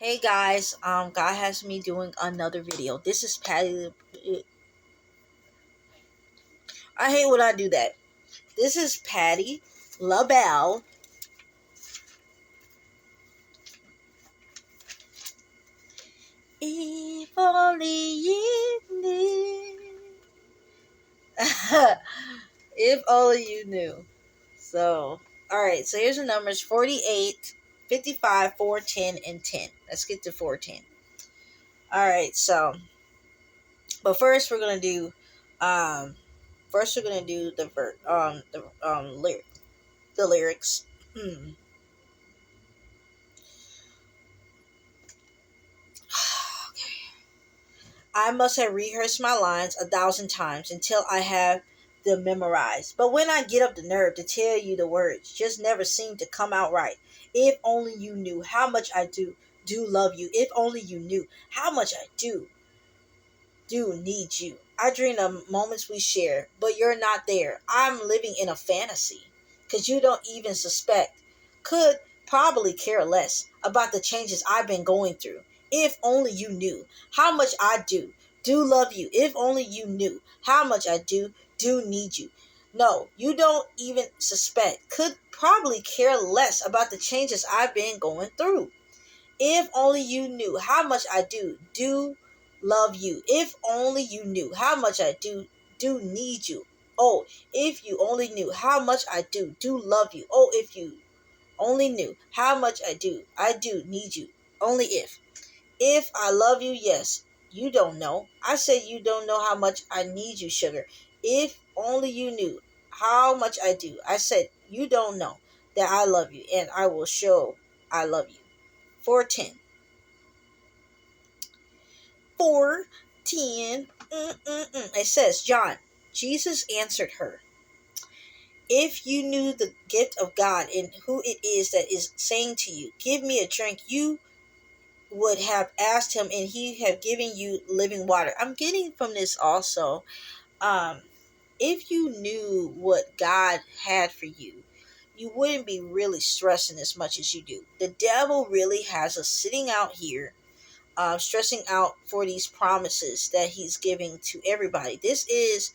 Hey guys, God has me doing another video. This is Patty. I hate when I do that. This is Patty LaBelle. If only you knew. If only you knew. So, alright, so here's the numbers 48, 55, 410, and 10. Let's get to 410. Alright, so, but first we're going to do, the lyrics. I must have rehearsed my lines 1,000 times until I have them memorized. But when I get up the nerve to tell you the words, just never seem to come out right. If only you knew how much I do love you. If only you knew how much I do need you. I dream of moments we share, but you're not there. I'm living in a fantasy, 'cause you don't even suspect. Could probably care less about the changes I've been going through. If only you knew how much I do love you. If only you knew how much I do need you. No, you don't even suspect. Could probably care less about the changes I've been going through. If only you knew how much I do love you. If only you knew how much I do need you. Oh, if you only knew how much I do love you. Oh, if you only knew how much I do need you. Only if. If I love you, yes. You don't know. I said you don't know how much I need you, sugar. If only you knew how much I do. I said you don't know that I love you, and I will show I love you. 410. 4:10. It says, John, Jesus answered her, if you knew the gift of God and who it is that is saying to you, give me a drink, you would have asked him and he have given you living water. I'm getting from this also, um, if you knew what God had for you, you wouldn't be really stressing as much as you do. The devil really has us sitting out here stressing out for these promises that he's giving to everybody. This is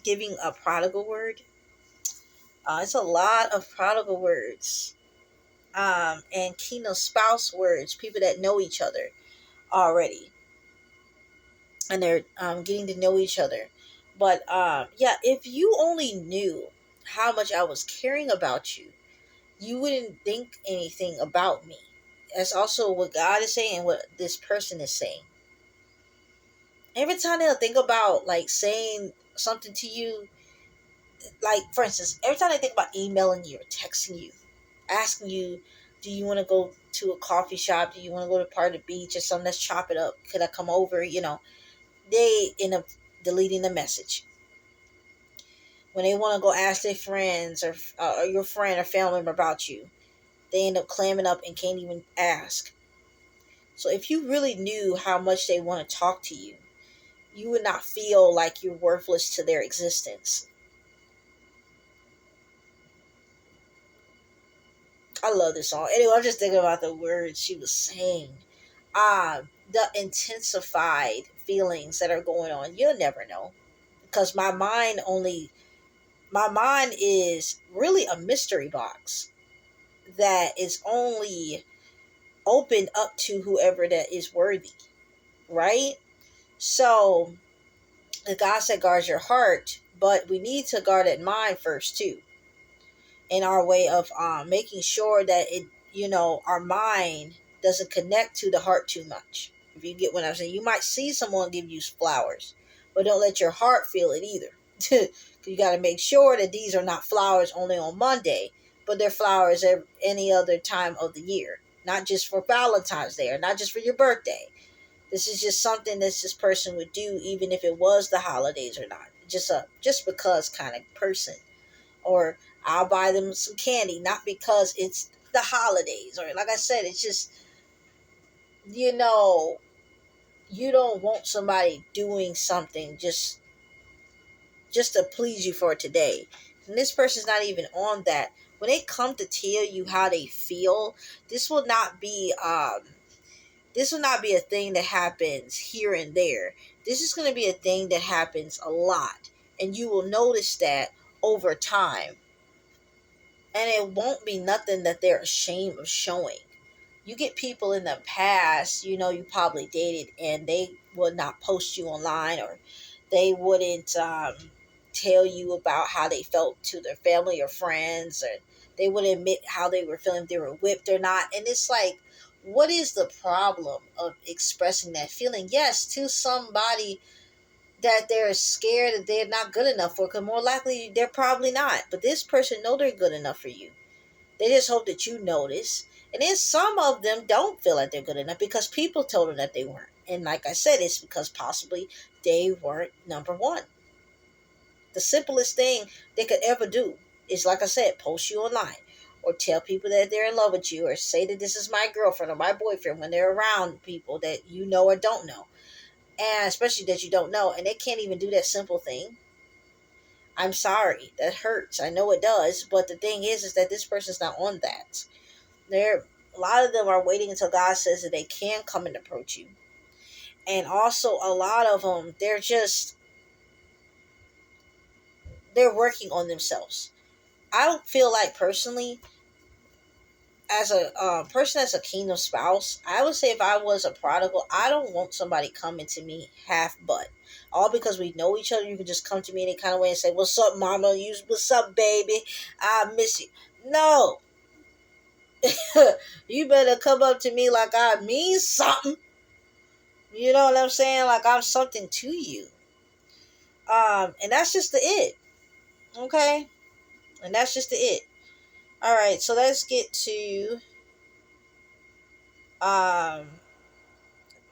giving a prodigal word. It's a lot of prodigal words and kingdom spouse words, people that know each other already. And they're getting to know each other. But yeah, if you only knew how much I was caring about you, you wouldn't think anything about me. That's also what God is saying, what this person is saying. Every time they'll think about like saying something to you, like for instance, every time they think about emailing you or texting you, asking you, do you want to go to a coffee shop? Do you want to go to part of the beach or something? Let's chop it up. Could I come over? They end up deleting the message. When they want to go ask their friends or your friend or family member about you, they end up clamming up and can't even ask. So if you really knew how much they want to talk to you, you would not feel like you're worthless to their existence. I love this song. Anyway, I'm just thinking about the words she was saying. The intensified feelings that are going on. You'll never know. Because my mind is really a mystery box that is only opened up to whoever that is worthy. Right? So the God said guard your heart, but we need to guard that mind first too. In our way of making sure that our mind doesn't connect to the heart too much. If you get what I'm saying, you might see someone give you flowers, but don't let your heart feel it either. You got to make sure that these are not flowers only on Monday, but they're flowers any other time of the year, not just for Valentine's Day or not just for your birthday. This is just something that this person would do, even if it was the holidays or not. Just because kind of person. Or I'll buy them some candy, not because it's the holidays. Or like I said, it's just, you don't want somebody doing something just to please you for today. And this person's not even on that. When they come to tell you how they feel, this will not be This will not be a thing that happens here and there. This is going to be a thing that happens a lot. And you will notice that over time. And it won't be nothing that they're ashamed of showing. You get people in the past, you probably dated, and they would not post you online, or they wouldn't tell you about how they felt to their family or friends, or they would admit how they were feeling, if they were whipped or not. And it's like, what is the problem of expressing that feeling? Yes, to somebody that they're scared that they're not good enough for, because more likely they're probably not. But this person know they're good enough for you. They just hope that you notice. And then some of them don't feel like they're good enough because people told them that they weren't. And like I said, it's because possibly they weren't number one. The simplest thing they could ever do is, like I said, post you online, or tell people that they're in love with you, or say that this is my girlfriend or my boyfriend when they're around people that you know or don't know. And especially that you don't know, and they can't even do that simple thing. I'm sorry. That hurts. I know it does. But the thing is that this person's not on that. A lot of them are waiting until God says that they can come and approach you. And also a lot of them, they're working on themselves. I don't feel like personally, as a person, as a kingdom spouse, I would say if I was a prodigal, I don't want somebody coming to me half butt. All because we know each other, you can just come to me any kind of way and say, "What's up, mama? What's up, baby? I miss you." No. You better come up to me like I mean something. You know what I'm saying? Like I'm something to you. And that's just the it. Okay? And that's just the it. All right, so let's get to um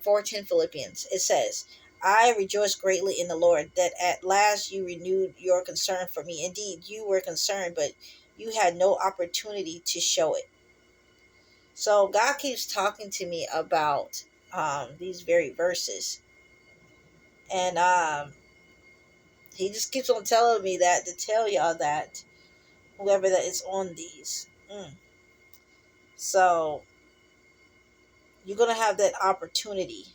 4:10 Philippians. It says, I rejoice greatly in the Lord that at last you renewed your concern for me. Indeed, you were concerned, but you had no opportunity to show it. So God keeps talking to me about these very verses. And he just keeps on telling me that to tell y'all that whoever that is on these. So you're gonna have that opportunity.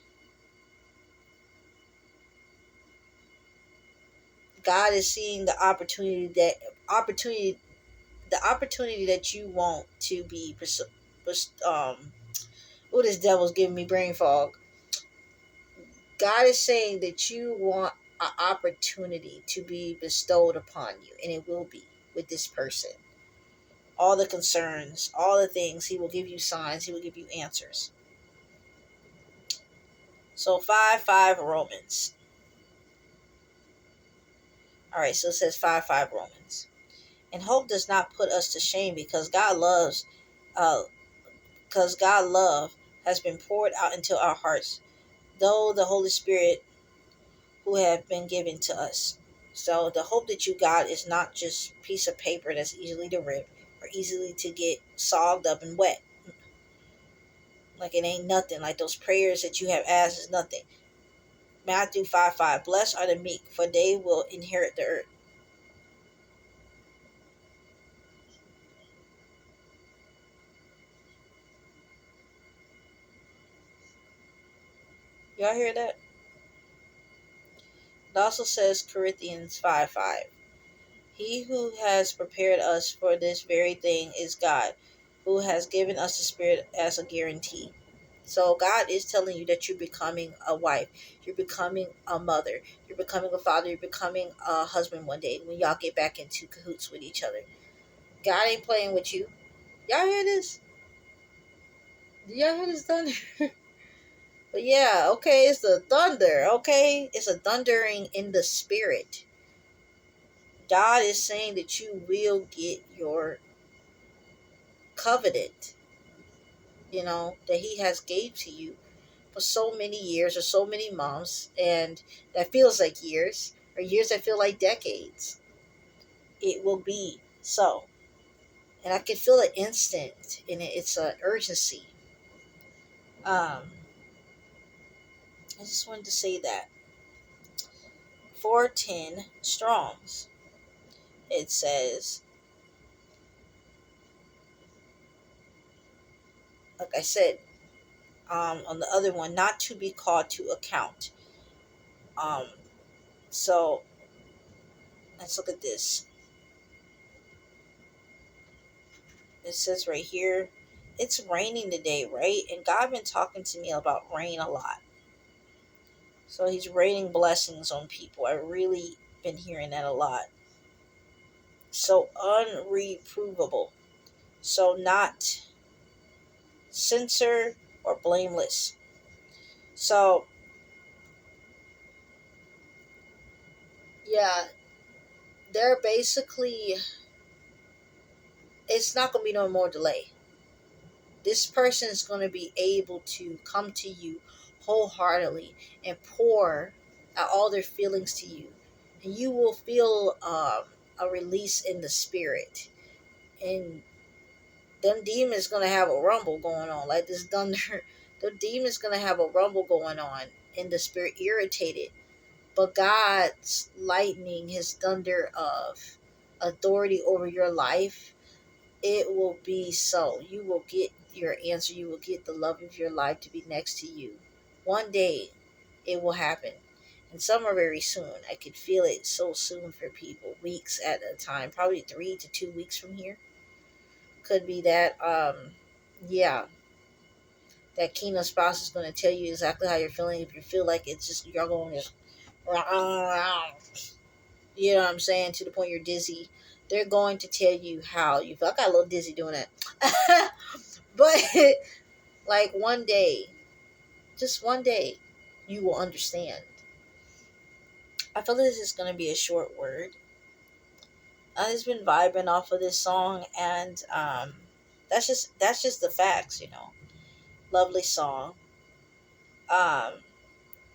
God is seeing opportunity the opportunity that you want to be oh, this devil's giving me brain fog. God is saying that you want an opportunity to be bestowed upon you, and it will be with this person. All the concerns, all the things, he will give you signs, he will give you answers. So 5:5 Romans. All right, so it says 5:5 Romans. And hope does not put us to shame uh, because God love has been poured out into our hearts, though the Holy Spirit who have been given to us. So the hope that you got is not just a piece of paper that's easily to rip or easily to get sogged up and wet. Like it ain't nothing. Like those prayers that you have asked is nothing. Matthew 5:5. Blessed are the meek, for they will inherit the earth. Y'all hear that? It also says Corinthians 5:5. He who has prepared us for this very thing is God, who has given us the Spirit as a guarantee. So God is telling you that you're becoming a wife, you're becoming a mother, you're becoming a father, you're becoming a husband one day when y'all get back into cahoots with each other. God ain't playing with you. Y'all hear this? Do y'all hear this thunder? But yeah, okay, it's the thunder, okay? It's a thundering in the spirit. God is saying that you will get your covenant, that he has gave to you for so many years or so many months, and that feels like years, or years that feel like decades. It will be so. And I can feel it instant, and it's an urgency. I just wanted to say that. 4:10 Strongs. It says, like I said, On the other one, not to be called to account. Um, so let's look at this. It says right here, it's raining today, right? And God been talking to me about rain a lot. So he's raining blessings on people. I really been hearing that a lot. So unreprovable. So not censor or blameless. So yeah, they're basically, it's not gonna be no more delay. This person is going to be able to come to you wholeheartedly and pour out all their feelings to you, and you will feel a release in the spirit. And them demons going to have a rumble going on, like this thunder. The demons going to have a rumble going on in the spirit, irritated. But God's lightning, His thunder of authority over your life, it will be so. You will get your answer. You will get the love of your life to be next to you. One day it will happen. And some are very soon. I could feel it so soon for people. Weeks at a time. Probably 3 to 2 weeks from here. Could be that. Yeah. That kingdom spouse is going to tell you exactly how you're feeling. If you feel like it's just, you're going to, you know what I'm saying, to the point you're dizzy. They're going to tell you how you feel. I got a little dizzy doing that. But like one day, just one day, you will understand. I feel this is going to be a short word. I've just been vibing off of this song, and that's just the facts, you know. Lovely song. Um,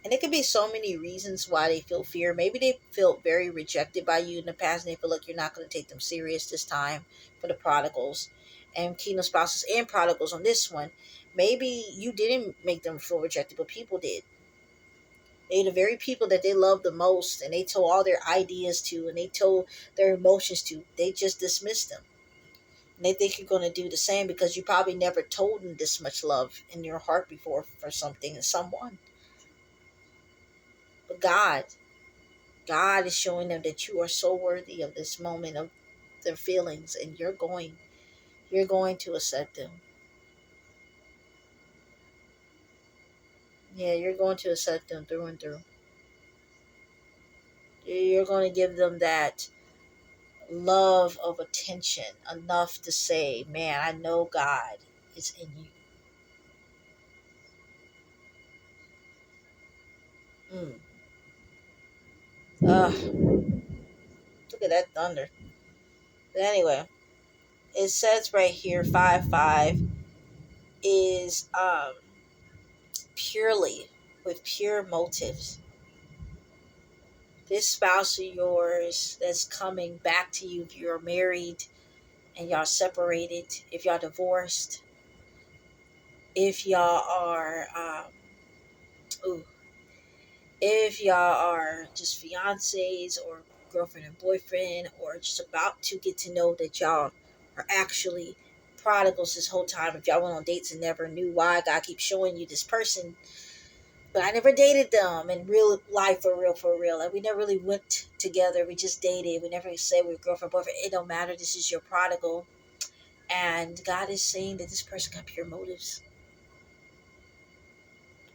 and it could be so many reasons why they feel fear. Maybe they felt very rejected by you in the past, and they feel like you're not going to take them serious this time. For the prodigals and kingdom spouses and prodigals on this one, maybe you didn't make them feel rejected, but people did. They're the very people that they love the most, and they told all their ideas to, and they told their emotions to. They just dismissed them. And they think you're going to do the same because you probably never told them this much love in your heart before for something and someone. But God is showing them that you are so worthy of this moment of their feelings, and you're going to accept them. Yeah, you're going to accept them through and through. You're going to give them that love of attention enough to say, man, I know God is in you. Mm. Look at that thunder. But anyway, it says right here, 5:5 is purely, with pure motives. This spouse of yours that's coming back to you, if you're married and y'all separated, if y'all divorced, if y'all are ooh, if y'all are just fiancés or girlfriend and boyfriend, or just about to get to know that y'all are actually prodigals this whole time, if y'all went on dates and never knew why God keeps showing you this person, but I never dated them in real life, for real. Like, we never really went together. We just dated. We never said we were girlfriend, boyfriend. It don't matter. This is your prodigal. And God is saying that this person got pure motives.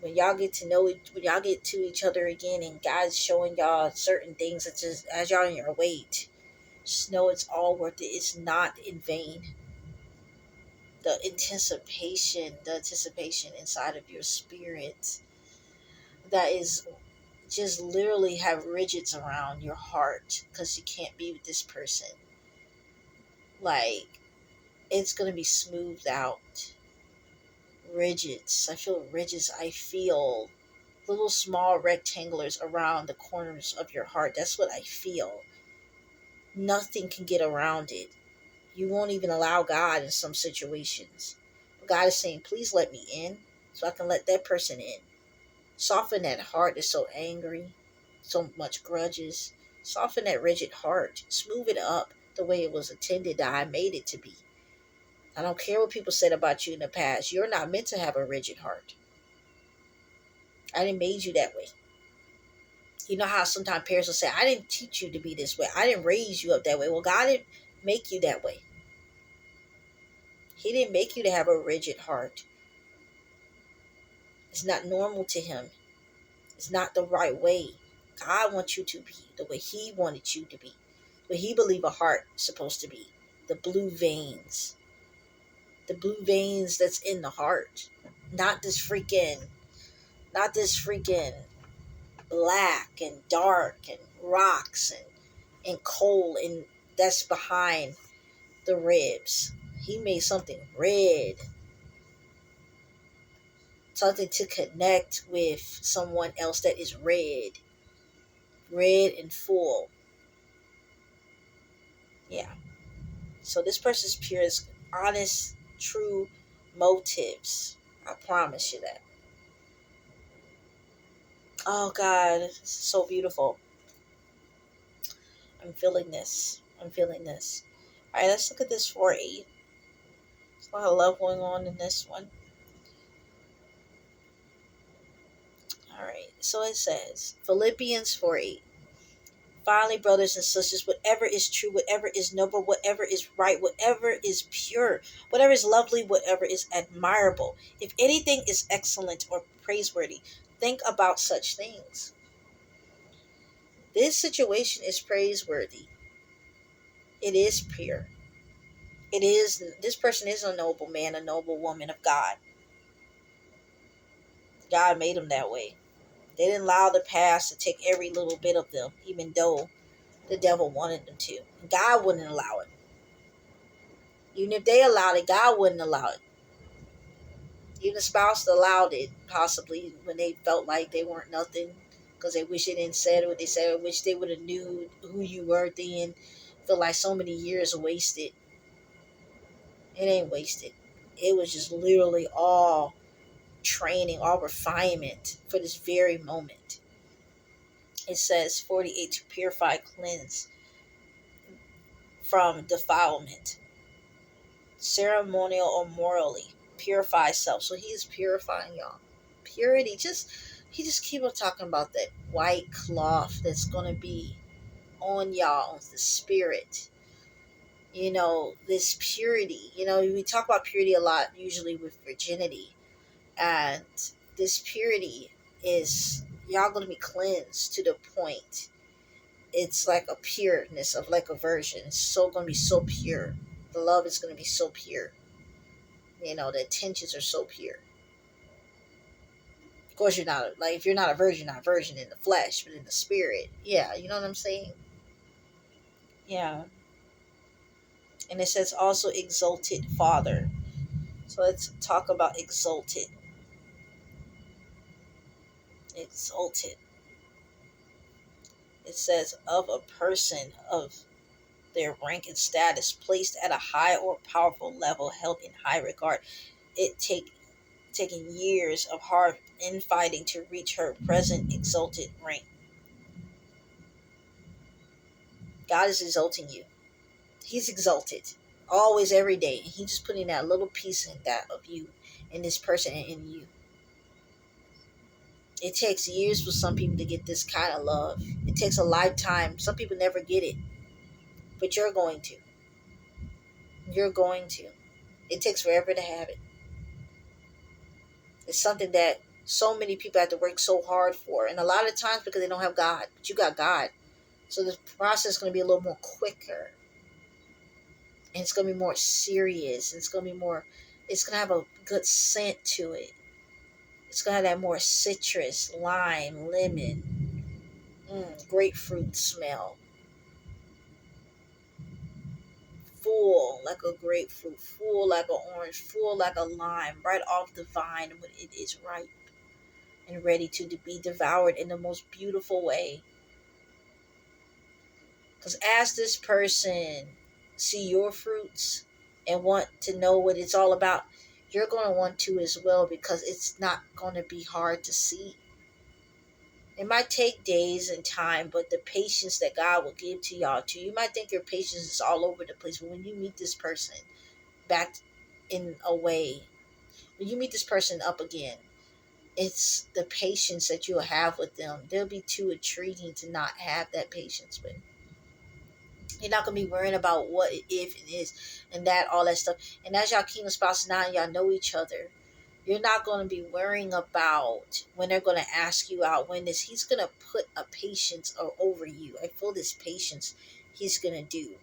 When y'all get to know it, when y'all get to each other again, and God's showing y'all certain things, such as y'all in your wait, just know it's all worth it. It's not in vain. The anticipation inside of your spirit, that is just literally have ridges around your heart because you can't be with this person. Like, it's gonna be smoothed out. Ridges. I feel ridges. I feel little small rectangulars around the corners of your heart. That's what I feel. Nothing can get around it. You won't even allow God in some situations. God is saying, please let me in so I can let that person in. Soften that heart that's so angry, so much grudges. Soften that rigid heart. Smooth it up the way it was intended that I made it to be. I don't care what people said about you in the past. You're not meant to have a rigid heart. I didn't made you that way. You know how sometimes parents will say, I didn't teach you to be this way. I didn't raise you up that way. Well, God didn't make you that way. He didn't make you to have a rigid heart. It's not normal to him. It's not the right way. God wants you to be the way he wanted you to be. What he believed a heart is supposed to be. The blue veins. The blue veins that's in the heart. Not this freaking, black and dark and rocks and coal and that's behind the ribs. He made something red. Something to connect with someone else that is red. Red and full. Yeah. So this person's pure is honest, true motives. I promise you that. Oh God, this is so beautiful. I'm feeling this. I'm feeling this. Alright, let's look at this 4-8. There's a lot of love going on in this one. Alright, so it says Philippians 4:8. Finally, brothers and sisters, whatever is true, whatever is noble, whatever is right, whatever is pure, whatever is lovely, whatever is admirable, if anything is excellent or praiseworthy, think about such things. This situation is praiseworthy. It is pure. This person is a noble man, a noble woman of God. God made them that way. They didn't allow the past to take every little bit of them, even though the devil wanted them to. God wouldn't allow it. Even if they allowed it, God wouldn't allow it. Even the spouse allowed it, possibly, when they felt like they weren't nothing, because they wish they didn't said what they said. I wish they would have knew who you were then. Feel like so many years wasted. It ain't wasted. It was just literally all training, all refinement for this very moment. It says 48 to purify, cleanse from defilement, ceremonial or morally, purify self. So he is purifying y'all. Purity, he just keep on talking about that white cloth that's gonna be on y'all, the spirit. This purity. We talk about purity a lot, usually with virginity, and this purity is y'all gonna be cleansed to the point. It's like a pureness of like a virgin. It's so gonna be so pure. The love is gonna be so pure. The intentions are so pure. Of course, you're not like if you're not a virgin, not a virgin in the flesh, but in the spirit. Yeah, you know what I'm saying? Yeah. And it says also exalted Father. So let's talk about exalted. Exalted. It says of a person of their rank and status placed at a high or powerful level, held in high regard. It taking years of hard infighting to reach her present exalted rank. God is exalting you. He's exalted. Always, every day. And he's just putting that little piece in that of you, in this person and in you. It takes years for some people to get this kind of love. It takes a lifetime. Some people never get it. But you're going to. You're going to. It takes forever to have it. It's something that so many people have to work so hard for. And a lot of times because they don't have God. But you got God. So the process is going to be a little more quicker. And it's going to be more serious. And it's going to have a good scent to it. It's going to have that more citrus, lime, lemon, grapefruit smell. Full like a grapefruit, full like an orange, full like a lime, right off the vine when it is ripe and ready to be devoured in the most beautiful way. Because as this person see your fruits and want to know what it's all about, you're going to want to as well, because it's not going to be hard to see. It might take days and time, but the patience that God will give to y'all too. You might think your patience is all over the place, but when you meet this person back in a way, when you meet this person up again, it's the patience that you'll have with them. They'll be too intriguing to not have that patience with. You're not gonna be worrying about what if it is and that, all that stuff. And as y'all kingdom spouses now, y'all know each other. You're not gonna be worrying about when they're gonna ask you out. When this, he's gonna put a patience over you. I feel this patience he's gonna do.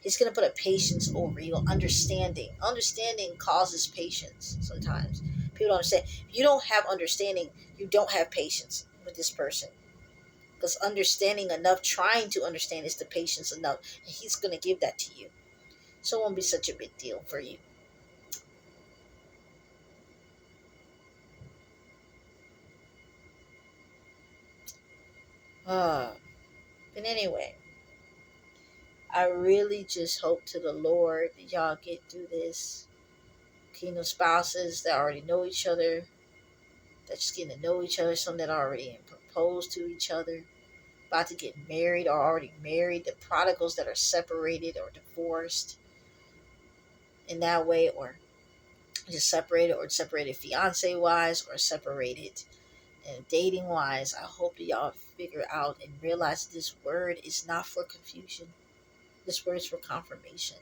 He's gonna put a patience over you. Understanding. Understanding causes patience. Sometimes people don't understand. If you don't have understanding, you don't have patience with this person, because understanding enough, trying to understand, is the patience enough, and he's going to give that to you. So it won't be such a big deal for you. uh, but anyway, I really just hope to the Lord that y'all get through this. Kingdom spouses that already know each other, that just getting to know each other, some that already proposed to each other, about to get married or already married, the prodigals that are separated or divorced in that way, or just separated, or separated fiance wise, or separated and dating wise. I hope that y'all figure out and realize this word is not for confusion. This word is for confirmation.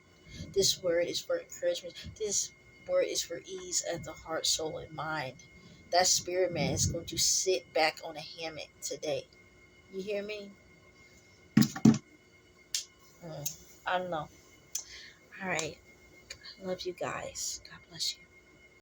This word is for encouragement. This word is for ease of the heart, soul, and mind. That spirit man is going to sit back on a hammock today. You hear me? I don't know. All right. Love you guys. God bless you.